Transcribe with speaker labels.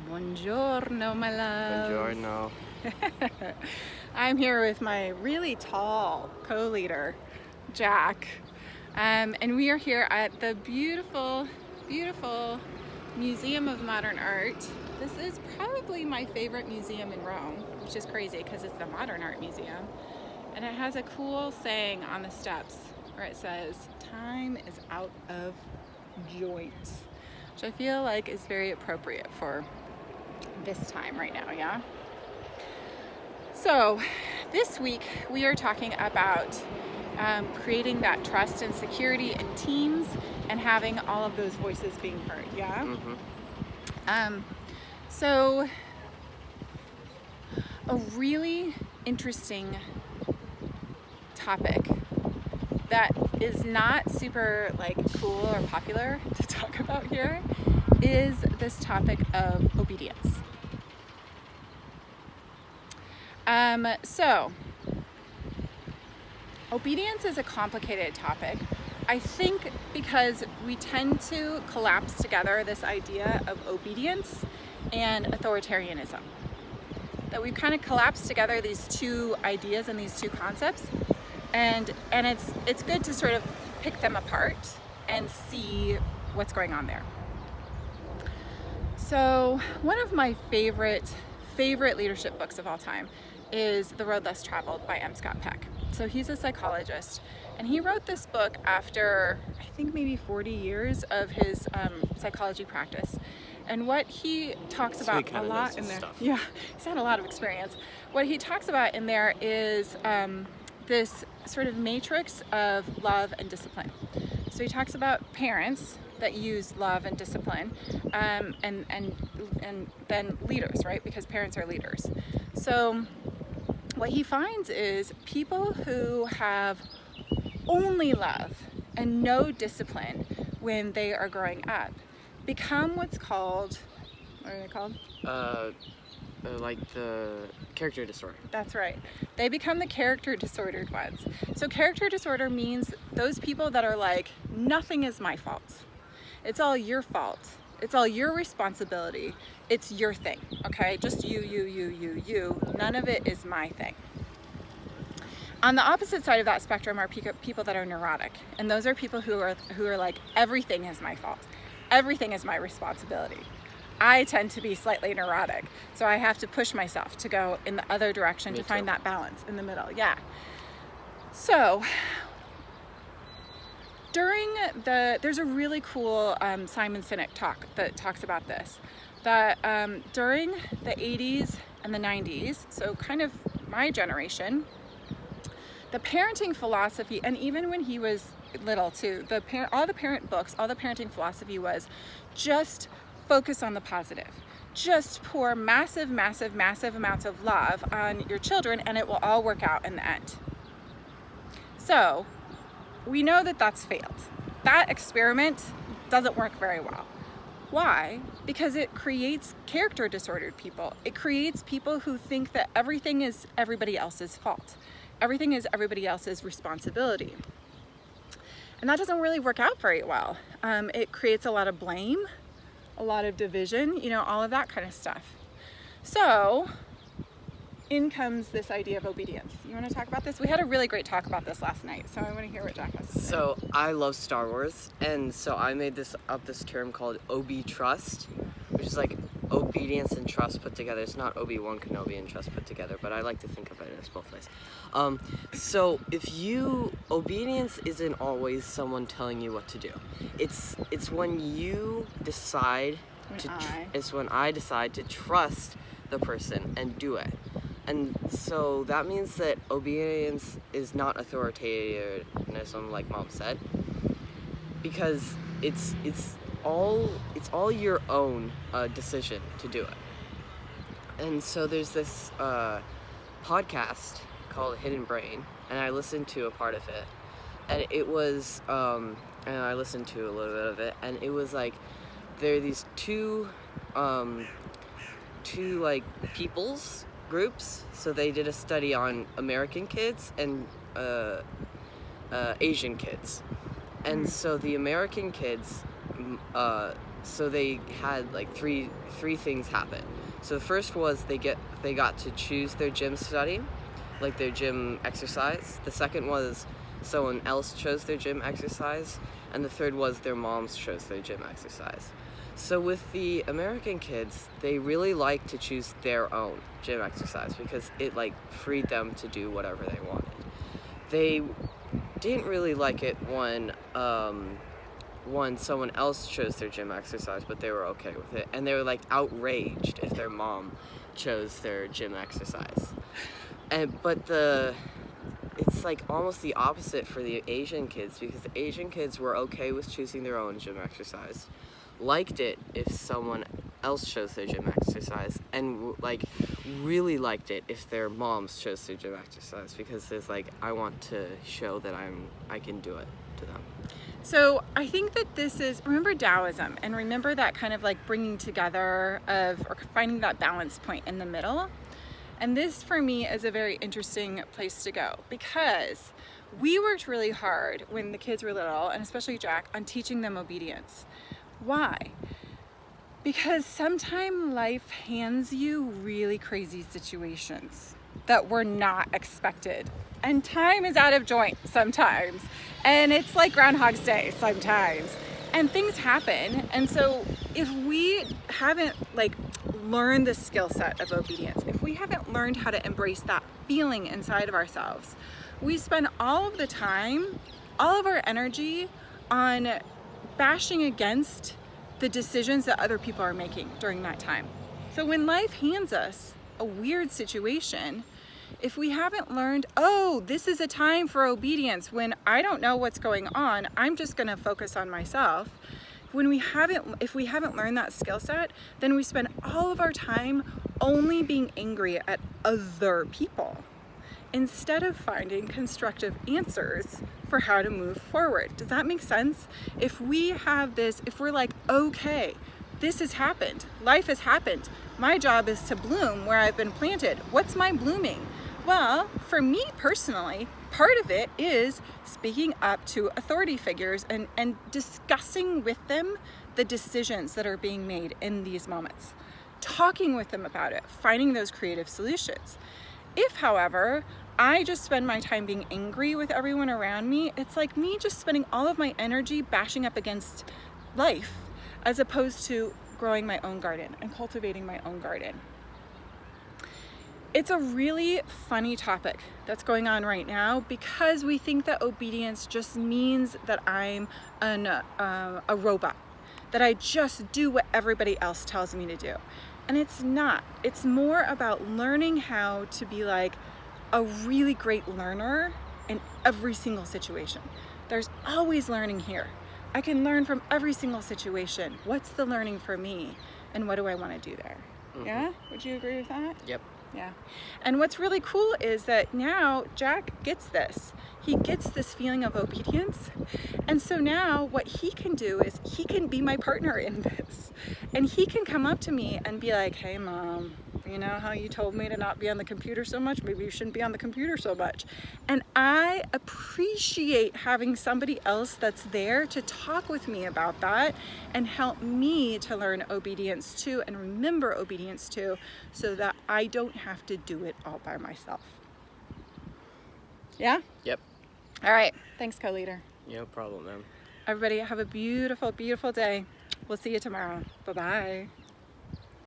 Speaker 1: Buongiorno, my love.
Speaker 2: Buongiorno.
Speaker 1: I'm here with my really tall co-leader, Jack, and we are here at the beautiful, beautiful Museum of Modern Art. This is probably my favorite museum in Rome, which is crazy because it's the Modern Art Museum, and it has a cool saying on the steps where it says, "Time is out of joint," which I feel like is very appropriate for this time right now, yeah? So this week we are talking about creating that trust and security in teams and having all of those voices being heard, yeah?
Speaker 2: Mm-hmm.
Speaker 1: So a really interesting topic that is not super cool or popular to talk about here is this topic of obedience. So obedience is a complicated topic, I think, because we tend to collapse together this idea of obedience and authoritarianism. That we've kind of collapsed together these two ideas and these two concepts, and it's good to sort of pick them apart and see what's going on there. So one of my favorite leadership books of all time is The Road Less Traveled by M. Scott Peck. So he's a psychologist, and he wrote this book after I think maybe 40 years of his psychology practice. And what he talks about a lot in there, yeah, he's had a lot of experience. What he talks about in there is this sort of matrix of love and discipline. So he talks about parents that use love and discipline, and then leaders, right? Because parents are leaders. So what he finds is people who have only love and no discipline when they are growing up become what's called, what are they called?
Speaker 2: Like the character disorder.
Speaker 1: That's right. They become the character disordered ones. So character disorder means those people that are like, nothing is my fault. It's all your fault. It's all your responsibility. It's your thing, okay? Just you. None of it is my thing. On the opposite side of that spectrum are people that are neurotic. And those are people who are like, everything is my fault. Everything is my responsibility. I tend to be slightly neurotic, so I have to push myself to go in the other direction to find that balance in the middle, yeah. So there's a really cool Simon Sinek talk that talks about this, that during the 80s and the 90s, so kind of my generation, the parenting philosophy, and even when he was little too, all the parent books, all the parenting philosophy was just focus on the positive. Just pour massive amounts of love on your children and it will all work out in the end. So we know that that's failed. That experiment doesn't work very well. Why? Because it creates character disordered people. It creates people who think that everything is everybody else's fault. Everything is everybody else's responsibility. And that doesn't really work out very well. It creates a lot of blame, a lot of division, all of that kind of stuff. So in comes this idea of obedience. You want to talk about this? We had a really great talk about this last night, so I want to hear what Jack has to say.
Speaker 2: So I love Star Wars, and so I made this term called Obi-Trust, which is like obedience and trust put together. It's not Obi-Wan Kenobi and trust put together, but I like to think of it as both ways. So obedience isn't always someone telling you what to do. It's when you decide it's when I decide to trust the person and do it. And so that means that obedience is not authoritarianism, like Mom said, because it's all your own decision to do it. And so there's this podcast called Hidden Brain, and I listened to a part of it, and it was and I listened to a little bit of it, and it was like there are these two like people's groups. So they did a study on American kids and Asian kids, and so the American kids so they had like three things happen. So the first was they got to choose their gym study, like their gym exercise. The second was someone else chose their gym exercise, and the third was their moms chose their gym exercise. So with the American kids, they really like to choose their own gym exercise because it like freed them to do whatever they wanted. They didn't really like it when someone else chose their gym exercise, but they were okay with it, and they were like outraged if their mom chose their gym exercise. It's like almost the opposite for the Asian kids, because the Asian kids were okay with choosing their own gym exercise, liked it if someone else chose their gym exercise, and like really liked it if their moms chose their gym exercise, because there's like, I want to show that I can do it to them.
Speaker 1: So I think that this is, remember Taoism, and remember that kind of like bringing together of, or finding that balance point in the middle. And this for me is a very interesting place to go, because we worked really hard when the kids were little, and especially Jack, on teaching them obedience. Why? Because sometimes life hands you really crazy situations that were not expected. And time is out of joint sometimes. And it's like Groundhog's Day sometimes. And things happen. And so if we haven't like learned the skill set of obedience, if we haven't learned how to embrace that feeling inside of ourselves, we spend all of the time, all of our energy on bashing against the decisions that other people are making during that time. So when life hands us a weird situation, if we haven't learned, oh, this is a time for obedience when I don't know what's going on, I'm just going to focus on myself. If we haven't learned that skill set, then we spend all of our time only being angry at other people, instead of finding constructive answers for how to move forward. Does that make sense? If we have this, if we're like, okay, this has happened, life has happened, my job is to bloom where I've been planted. What's my blooming? Well, for me personally, part of it is speaking up to authority figures and discussing with them the decisions that are being made in these moments, talking with them about it, finding those creative solutions. If, however, I just spend my time being angry with everyone around me, it's like me just spending all of my energy bashing up against life, as opposed to growing my own garden and cultivating my own garden. It's a really funny topic that's going on right now, because we think that obedience just means that I'm a robot, that I just do what everybody else tells me to do. And it's not. It's more about learning how to be like a really great learner in every single situation. There's always learning here. I can learn from every single situation. What's the learning for me? And what do I want to do there? Mm-hmm. Yeah? Would you agree with that?
Speaker 2: Yep.
Speaker 1: Yeah. And what's really cool is that now Jack gets this. He gets this feeling of obedience. And so now what he can do is he can be my partner in this. And he can come up to me and be like, hey, Mom, you know how you told me to not be on the computer so much? Maybe you shouldn't be on the computer so much. And I appreciate having somebody else that's there to talk with me about that and help me to learn obedience too and remember obedience too, so that I don't have to do it all by myself. Yeah?
Speaker 2: Yep.
Speaker 1: All right. Thanks, co-leader.
Speaker 2: No problem, man.
Speaker 1: Everybody have a beautiful, beautiful day. We'll see you tomorrow. Bye-bye.